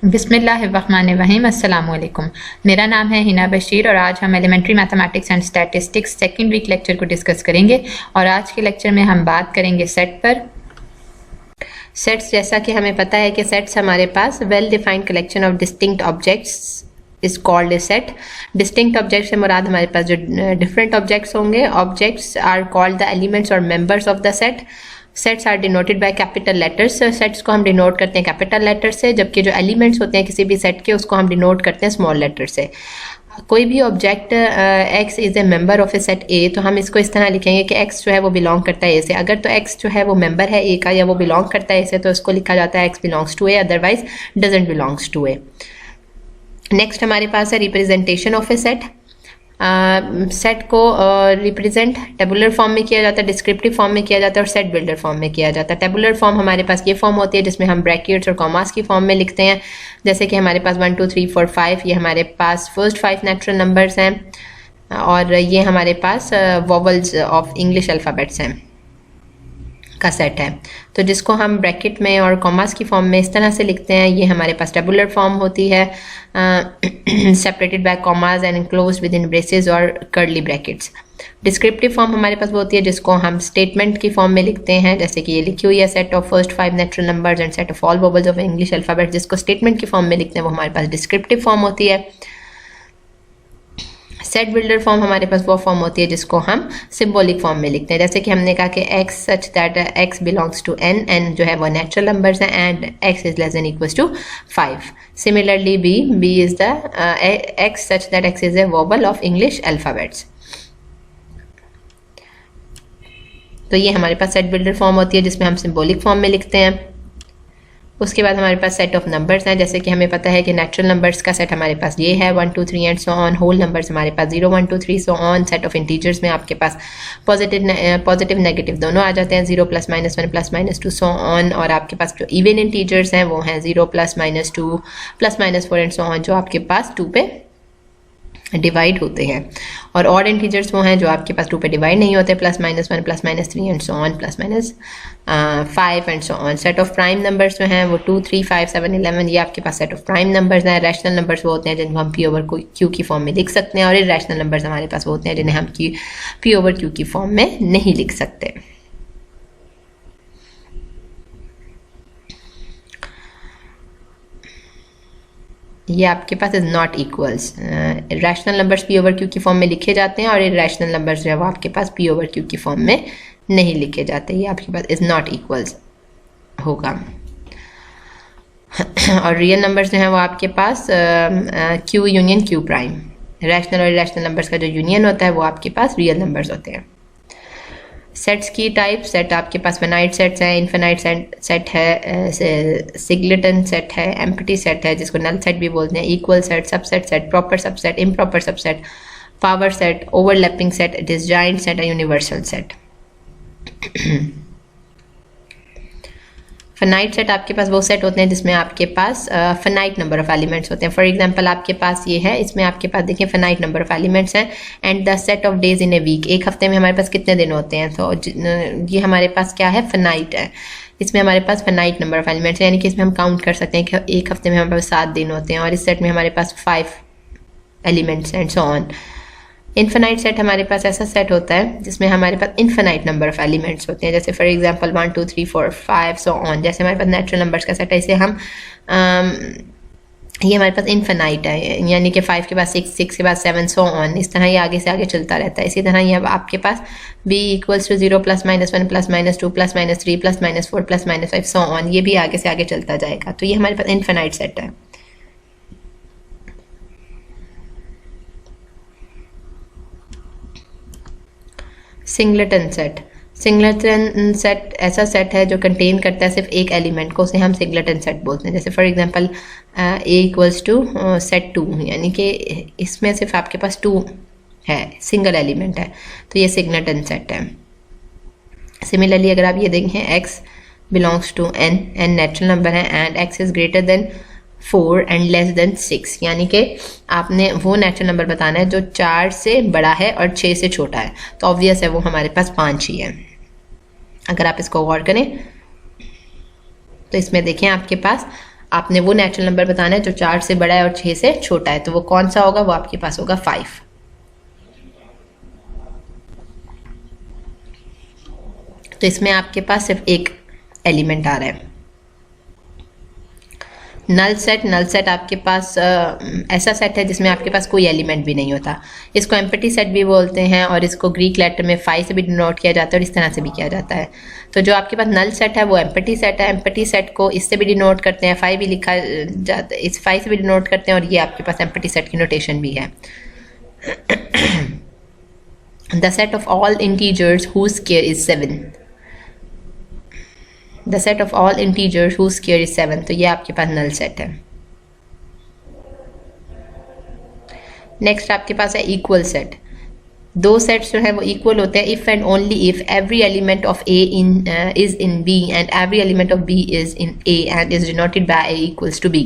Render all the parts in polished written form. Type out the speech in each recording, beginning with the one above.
बिस्मिल्लाहिर्रहमानिर्रहीम। अस्सलाम वालेकुम। मेरा नाम है हिना बशीर और आज हम elementary mathematics and statistics second week lecture को डिस्कस करेंगे। और आज के लेक्चर में हम बात करेंगे सेट पर। सेट्स, जैसा कि हमें पता है कि सेट्स हमारे पास well defined collection of distinct objects is called a set. Distinct object से मुराद हमारे पास जो डिफरेंट ऑब्जेक्ट्स होंगे, objects are called the elements और members of the set. Sets are denoted by capital letters. Sets को हम डिनोट करते हैं कैपिटल लेटर से, जबकि जो एलिमेंट्स होते हैं किसी भी सेट के उसको हम डिनोट करते हैं स्मॉल लेटर से। कोई भी object x is a member of a set ए, तो हम इसको इस तरह लिखेंगे कि x जो है वो बिलोंग करता है ए से। अगर तो x जो है वो मेंबर है ए का या वो बिलोंग करता है ए से, तो इसको लिखा जाता है x belongs to A, otherwise doesn't belongs to A. Next हमारे पास है representation of a set. Set को रिप्रेजेंट टेबुलर फॉर्म में किया जाता है, डिस्क्रिप्टिव फॉर्म में किया जाता है और सेट बिल्डर फॉर्म में किया जाता है। टेबुलर फॉर्म हमारे पास ये फॉर्म होती है जिसमें हम ब्रैकेट्स और कॉमास की फॉर्म में लिखते हैं। जैसे कि हमारे पास 1 2 3 4 5 ये हमारे पास फर्स्ट 5 नेचुरल नंबर्स हैं और ये हमारे पास वॉवल्स ऑफ इंग्लिश अल्फ़ाबेट्स हैं का सेट है। तो जिसको हम ब्रैकेट में और कॉमास की फॉर्म में इस तरह से लिखते हैं, ये हमारे पास टेबुलर फॉर्म होती है, separated by commas and enclosed with in braces और कर्ली ब्रैकेट्स। डिस्क्रिप्टिव फॉर्म हमारे पास वो होती है जिसको हम स्टेटमेंट की फॉर्म में लिखते हैं, जैसे कि ये लिखी हुई है set of first 5 natural numbers and set of all vowels of English alphabet. जिसको स्टेटमेंट की फॉर्म में लिखते हैं वो हमारे पास डिस्क्रिप्टिव फॉर्म होती है। सेट बिल्डर फॉर्म हमारे पास वो फॉर्म होती है जिसको हम सिंबॉलिक फॉर्म में लिखते हैं, जैसे कि हमने कहा कि x such that x belongs to n, n जो है वो नेचुरल नंबर्स हैं and x is less than equals to 5। Similarly b is the x such that x is a vowel of English alphabets. तो ये हमारे पास set builder form होती है जिसमें हम सिंबॉलिक फॉर्म में लिखते हैं। उसके बाद हमारे पास सेट ऑफ नंबर्स हैं, जैसे कि हमें पता है कि नेचुरल नंबर्स का सेट हमारे पास ये है 1 2 3 and so on. Whole numbers हमारे पास 0 1 2 3 so on. Set of integers में आपके पास पॉजिटिव नेगेटिव दोनों आ जाते हैं, 0 +- 1 +- 2 सो ऑन। और आपके पास जो इवन इंटीजर्स हैं वो हैं 0 +- 2 +- 4 एंड सो ऑन, जो आपके पास 2 पे डिवाइड होते हैं। और ऑड इंटीजर्स वो हैं जो आपके पास 2 पे डिवाइड नहीं होते, +- 1 +- 3 and so on, +- 5 and so on. Set of prime numbers जो हैं वो 2 3 5 7 11, ये आपके पास सेट ऑफ प्राइम नंबर्स हैं। रैशनल नंबर्स वो होते हैं जिनको हम P/Q की फॉर्म में लिख सकते हैं, और इरैशनल नंबर्स हमारे पास वो होते हैं जिन्हें हम P/Q की फॉर्म में नहीं लिख सकते। ये आपके पास is not equals. Rational numbers P/Q की फॉर्म में लिखे जाते हैं और इरैशनल नंबर्स जो है वो आपके पास P/Q की फॉर्म में नहीं लिखे जाते। ये आपके पास इज नॉट इक्वल्स होगा। और रियल नंबर्स जो हैं वो आपके पास Q union Q prime. Rational और इरैशनल नंबर्स का जो यूनियन होता है वो आपके पास रियल नंबर्स होते हैं। सेट्स की टाइप, सेट आपके पास फिनाइट सेट्स हैं, इनफिनाइट सेट है, सिंगलेटन सेट है, एम्प्टी सेट है जिसको नल सेट भी बोलते हैं, equal set, subset set, proper subset, improper subset, power set, overlapping set, disjoint set, universal set. Finite set आपके पास वो सेट होते हैं जिसमें आपके पास फिनाइट नंबर ऑफ एलिमेंट्स होते हैं। फॉर एग्जांपल आपके पास ये है, इसमें आपके पास देखिए फिनाइट नंबर ऑफ एलिमेंट्स हैं and the set of days in a week. एक हफ्ते में हमारे पास कितने दिन होते हैं, तो ये हमारे पास क्या है, फिनाइट है। इसमें हमारे पास फिनाइट नंबर ऑफ एलिमेंट्स है, यानी कि इसमें हम काउंट कर सकते हैं कि एक हफ्ते में हमारे पास 7 दिन होते हैं, और इस सेट में हमारे पास 5 elements and so on. Infinite set हमारे पास ऐसा सेट होता है जिसमें हमारे पास इनफिनाइट नंबर ऑफ एलिमेंट्स होते हैं, जैसे फॉर एग्जांपल 1 2 3 4 5 सो ऑन। जैसे हमारे पास नेचुरल नंबर्स का सेट है, इसे हम ये हमारे पास इनफिनाइट है, यानी कि 5 के बाद 6, 6 के बाद 7 सो ऑन। इस तरह ये आगे से आगे चलता रहता है। इसी तरह ये अब आपके पास b = 0 +- 1 +- 2 +- 3 +- 4 +- 5 सो ऑन, ये भी आगे से आगे चलता जाएगा। तो ये हमारे पास इनफिनाइट सेट है। सिंगलेटन सेट, सिंगलेटन सेट ऐसा सेट है जो कंटेन करता है सिर्फ एक एलिमेंट को, उसे हम सिंगलेटन सेट बोलते हैं। जैसे फॉर एग्जांपल a = सेट 2, यानी कि इसमें सिर्फ आपके पास 2 है, सिंगल एलिमेंट है, तो ये सिंगलेटन सेट है। सिमिलरली अगर आप ये देखें x belongs to n, n natural number है and x is greater than 4 and less than 6, यानी कि आपने वो नेचुरल नंबर बताना है जो 4 से बड़ा है और 6 से छोटा है, तो ऑब्वियस है वो हमारे पास 5 ही है। अगर आप इसको गौर करें तो इसमें देखें आपके पास आपने वो नेचुरल नंबर बताना है जो 4 से बड़ा है और 6 से छोटा है। तो वो कौन सा होगा? वो आपके पास होगा 5। तो इसमें आपके पास सिर्फ एक एलिमेंट आ रहा है। नल सेट आपके पास ऐसा सेट है जिसमें आपके पास कोई एलिमेंट भी नहीं होता। इसको एम्प्टी सेट भी बोलते हैं और इसको ग्रीक लेटर में फाई से भी डिनोट किया जाता है और इस तरह से भी किया जाता है। तो जो आपके पास नल सेट है वो एम्प्टी सेट है। एम्प्टी सेट को इससे भी डिनोट करते हैं, फाई भी लिखा जाता है, इस फाई से भी डिनोट करते हैं और ये आपके पास एम्प्टी सेट की नोटेशन भी है। The set of all integers whose square is 7। The set of all integers whose square is 7। तो ये आपके पास नल सेट है। नेक्स्ट आपके पास है इक्वल सेट। दो सेट्स जो है वो इक्वल होते हैं if and only if every element of A is in B and every element of B is in A and is denoted by A equals to B.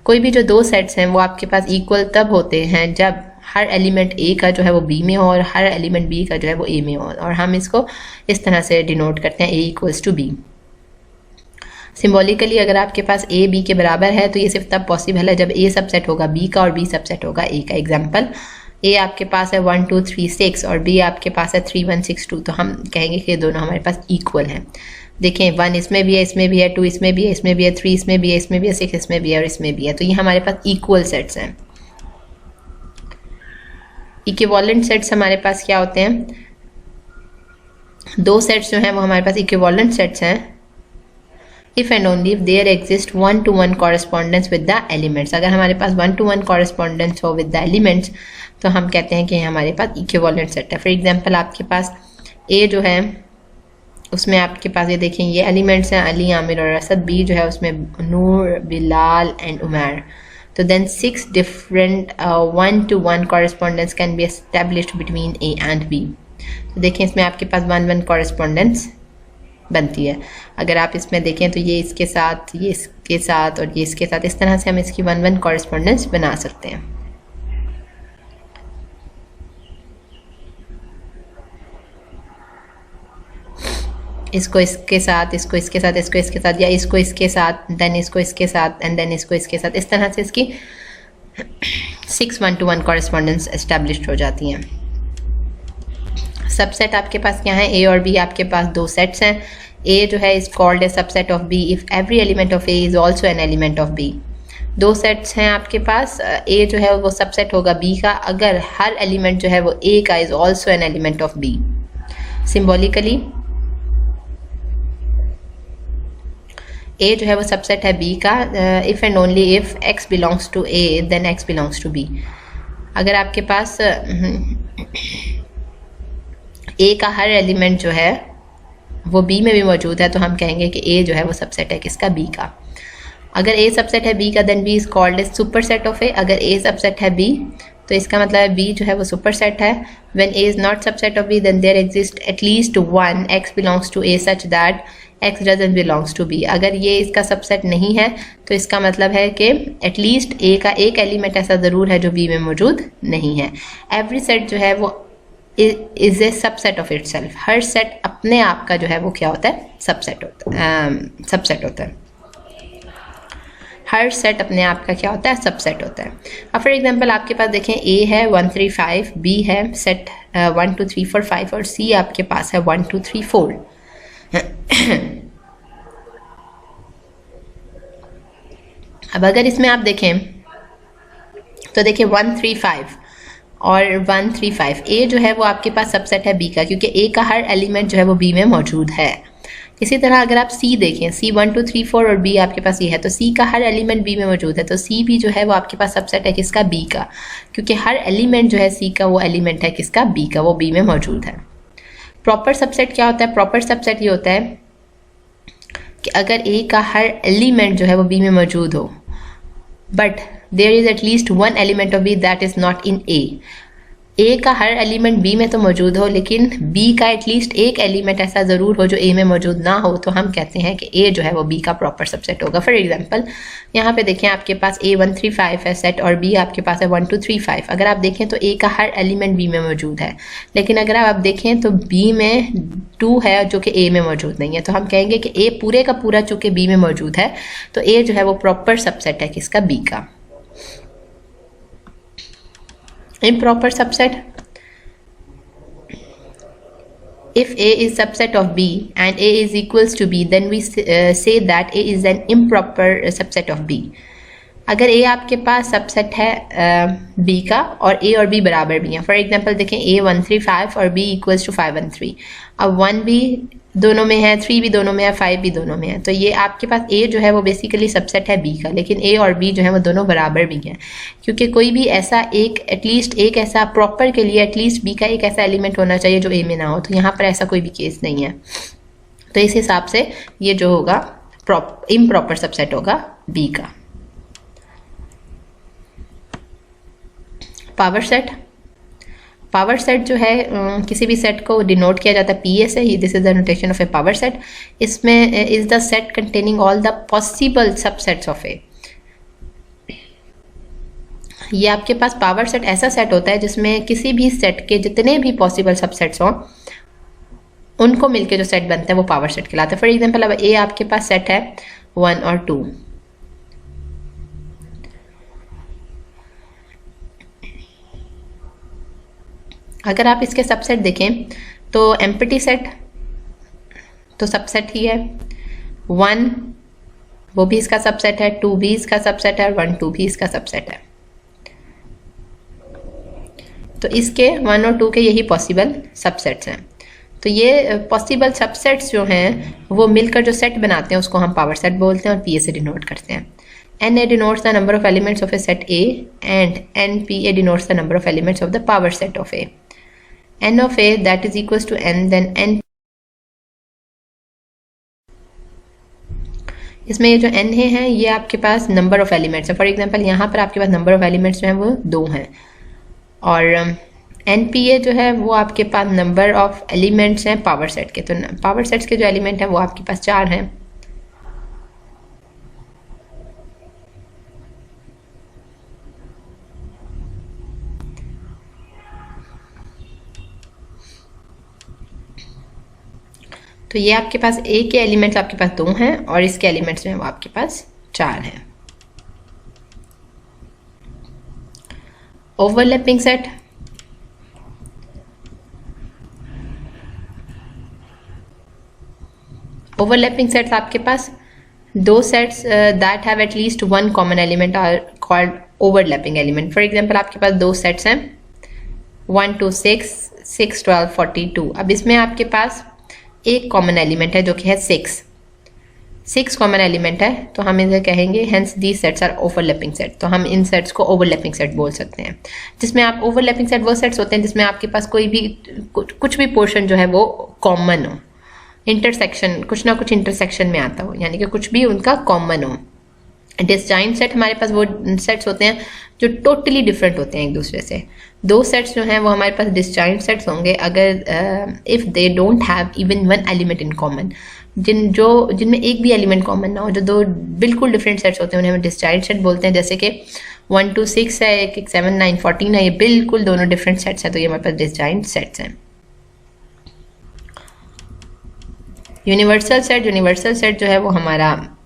कोई भी जो दो सेट्स हैं वो आपके पास इक्वल तब होते हैं जब हर एलिमेंट ए का जो है वो बी में हो और हर एलिमेंट बी का जो है वो ए में हो, और हम इसको इस तरह से डिनोट करते हैं ए इक्वल्स टू बी। सिंबॉलिकली अगर आपके पास ए बी के बराबर है तो ये सिर्फ तब पॉसिबल है जब ए सबसेट होगा बी का और बी सबसेट होगा ए का। एग्जांपल, ए आपके पास है 1 2 3 6 और बी आपके पास है 3 1 6 2, तो हम कहेंगे कि दोनों हमारे पास इक्वल हैं। देखें 1 इसमें भी है, इसमें भी है, 2 इसमें भी है, इसमें भी है, 3 इसमें भी है, इसमें भी है, 6 इसमें भी है और इसमें भी है। तो ये हमारे पास इक्वल सेट्स हैं। इक्विवेलेंट सेट्स हमारे पास क्या होते हैं? दो सेट्स जो हैं वो हमारे पास इक्विवेलेंट सेट्स हैं if and only if there exists 1-to-1 correspondence with the elements। अगर हमारे पास 1-to-1 correspondence हो with the elements तो हम कहते हैं कि हमारे पास equivalent set है। फॉर एग्जाम्पल आपके पास A जो है उसमें आपके पास ये देखें ये एलिमेंट्स हैं अली, आमिर और असद। B जो है उसमें नूर, बिलाल एंड उमर। तो then 6 different 1-to-1 correspondence can be established between A and B। तो देखें इसमें आपके पास 1-1 correspondence बनती है। अगर आप इसमें देखें तो ये इसके साथ, ये इसके साथ और ये इसके साथ, इस तरह से हम इसकी 1-1 कॉरेस्पॉन्डेंस बना सकते हैं। इसको इसके साथ, इसको इसके साथ, इसको इसके साथ, या इसको इसके साथ, देन इसको इसके साथ एंड देन इसको इसके साथ, इस तरह से इसकी 6 1-to-1 कॉरेस्पॉन्डेंस एस्टैब्लिश्ड हो जाती हैं। सबसेट आपके पास क्या है? ए और बी आपके पास दो सेट्स हैं। ए जो है is called a subset of B if every element of A is also an element of B. दो सेट्स हैं आपके पास। ए जो है वो सबसेट होगा बी का अगर हर एलिमेंट जो है वो ए का is also an element of B. Symbolically A जो है वो सबसेट है बी का if and only if x belongs to A then x belongs to B. अगर आपके पास ए का हर एलिमेंट जो है वो बी में भी मौजूद है तो हम कहेंगे कि ए जो है वो सबसेट है किसका? बी का। अगर ए सबसेट है बी का then B is called a superset of A. अगर ए सबसेट है बी तो इसका मतलब है बी जो है वो सुपर सेट है। When A is not subset of B then there exist at least one x belongs to A such that x doesn't belongs to B. अगर ये इसका सबसेट नहीं है तो इसका मतलब है कि एटलीस्ट ए का एक एलिमेंट ऐसा ज़रूर है जो बी में मौजूद नहीं है। एवरी सेट जो है वो is a subset of it self. Her set अपने आप का जो है वो क्या होता है? सबसेट होता है। हर सेट अपने आप का क्या होता है? सबसेट होता है। अब फॉर एग्जांपल आपके पास देखें ए है 1 3 5, बी है सेट 1 2 3 4 5 और सी आपके पास है 1 2 3 4। अब अगर इसमें आप देखें तो देखिए 1 3 5 और 1 3 5 ए जो है वो आपके पास सबसेट है बी का क्योंकि ए का हर एलिमेंट जो है वो बी में मौजूद है। इसी तरह अगर आप सी देखें, सी 1 2 3 4 और बी आपके पास ये है तो सी का हर एलिमेंट बी में मौजूद है। तो सी भी जो है वो आपके पास सबसेट है किसका? बी का, क्योंकि हर एलिमेंट जो है सी का वो एलिमेंट है किसका? बी का, वो बी में मौजूद है। प्रॉपर सबसेट क्या होता है? प्रॉपर सबसेट ये होता है कि अगर ए का हर एलिमेंट जो है वो बी में मौजूद हो but there is at least one element of B that is not in A। ए का हर एलिमेंट बी में तो मौजूद हो, लेकिन बी का एटलीस्ट एक एलिमेंट ऐसा ज़रूर हो जो ए में मौजूद ना हो, तो हम कहते हैं कि ए जो है वो बी का प्रॉपर सबसेट होगा। फॉर एग्जांपल यहाँ पे देखें, आपके पास A135 है सेट और बी आपके पास है 1235। अगर आप देखें तो ए का हर एलिमेंट बी में मौजूद है, लेकिन अगर आप देखें तो बी में 2 है जो कि ए में मौजूद नहीं है, तो हम कहेंगे कि ए पूरे का पूरा चूँकि बी में मौजूद है तो ए जो है वो प्रॉपर सबसेट है किसका, बी का। Improper subset: if A is subset of B and A is equals to B, then we say that A is an improper subset of B. अगर A आपके पास सबसेट है B का और A और B बराबर भी हैं, फॉर एग्जांपल देखें A135 और B इक्वल्स टू 513, अब 1 भी दोनों में है, 3 भी दोनों में है, 5 भी दोनों में है, तो ये आपके पास A जो है वो बेसिकली सबसेट है B का, लेकिन A और B जो है वो दोनों बराबर भी हैं, क्योंकि कोई भी ऐसा एटलीस्ट एक ऐसा प्रॉपर के लिए एटलीस्ट B का एक ऐसा एलिमेंट होना चाहिए जो A में ना हो, तो यहाँ पर ऐसा कोई भी केस नहीं है। तो इस हिसाब से ये जो होगा इम्प्रॉपर सबसेट होगा B का। पावर सेट: पावर सेट जो है किसी भी सेट को डिनोट किया जाता है पी ए से, this is the notation of a power set. इसमें is the set containing all the possible subsets of A. ये आपके पास पावर सेट ऐसा सेट होता है जिसमें किसी भी सेट के जितने भी पॉसिबल सबसेट्स हों उनको मिलके जो सेट बनता है वो पावर सेट कहलाता है। फॉर एग्जाम्पल अब ए आपके पास सेट है 1 और 2, अगर आप इसके सबसेट देखें तो एम्प्टी सेट तो सबसेट ही है, 1 वो भी इसका सबसेट है, 2 भी इसका सबसेट है, 1 2 भी इसका सबसेट है। तो इसके 1 और 2 के यही पॉसिबल सबसेट्स हैं। तो ये पॉसिबल सबसेट्स जो हैं वो मिलकर जो सेट बनाते हैं उसको हम पावर सेट बोलते हैं और पी ए से डिनोट करते हैं। NA denotes the number of elements of a set A and NPA denotes the number of elements of the power set of A. N of A that is equals to N, then N, इसमें ये जो N है ये आपके पास number of elements है। For example यहाँ पर आपके पास नंबर ऑफ एलिमेंट्स जो हैं वो 2 हैं, और NPA जो है वो आपके पास नंबर ऑफ एलिमेंट्स हैं पावर सेट के। तो पावर सेट्स के जो एलिमेंट हैं वो आपके पास 4 हैं। तो ये आपके पास ए के एलिमेंट्स आपके पास 2 हैं और इसके एलिमेंट्स जो हैं वो आपके पास 4 हैं। ओवरलैपिंग सेट: ओवरलैपिंग सेट्स आपके पास 2 sets that have at least 1 common element are called overlapping element. For example आपके पास 2 सेट्स हैं 1 2 6 6 12 42। अब इसमें आपके पास एक कॉमन एलिमेंट है जो कि है 6 कॉमन एलिमेंट है, तो हम इसे कहेंगे hence the sets are overlapping set. तो हम इन सेट्स को ओवरलैपिंग सेट बोल सकते हैं, जिसमें आप ओवरलैपिंग सेट वो सेट्स होते हैं जिसमें आपके पास कोई भी कुछ भी पोर्शन जो है वो कॉमन हो, इंटरसेक्शन कुछ ना कुछ इंटरसेक्शन में आता हो, यानी कि कुछ भी उनका कॉमन हो। डिसजॉइंट सेट हमारे पास वो सेट्स होते हैं जो टोटली डिफरेंट होते हैं एक दूसरे से। 2 सेट्स जो हैं वो हमारे पास डिसजॉइंट सेट्स होंगे अगर if they don't have even 1 element in common, जिनमें एक भी एलिमेंट कॉमन ना हो, जो 2 बिल्कुल डिफरेंट सेट्स होते हैं उन्हें हम डिसजॉइंट सेट बोलते हैं। जैसे कि 1 2 6 है, एक 7 9 14 है, ये बिल्कुल दोनों डिफरेंट सेट्स हैं, तो ये हमारे पास डिसजॉइंट सेट्स हैं। यूनिवर्सल सेट जो है वो हमारा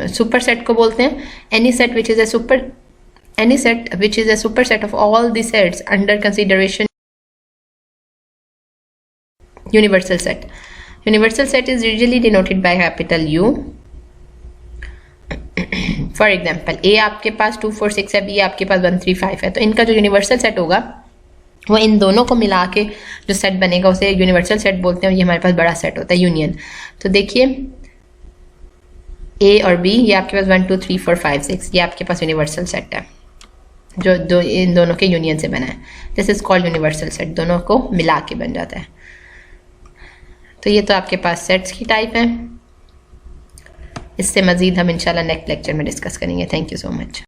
सुपर सेट को बोलते हैं। Any set which is a superset of all the sets under consideration universal set is usually denoted by capital U। For example A आपके पास 2 4 6 है, B आपके पास 1 3 5 है, तो इनका जो यूनिवर्सल सेट होगा वो इन दोनों को मिला के जो सेट बनेगा उसे यूनिवर्सल सेट बोलते हैं, और ये हमारे पास बड़ा सेट होता है यूनियन। तो देखिए A और B ये आपके पास 1 2 3 4 5 6 ये आपके पास यूनिवर्सल सेट है जो इन दोनों के यूनियन से बना है। This is called universal set, दोनों को मिला के बन जाता है। तो ये तो आपके पास सेट्स की टाइप है। इससे मज़ीद हम इंशाल्लाह नेक्स्ट लेक्चर में डिस्कस करेंगे। Thank you so much.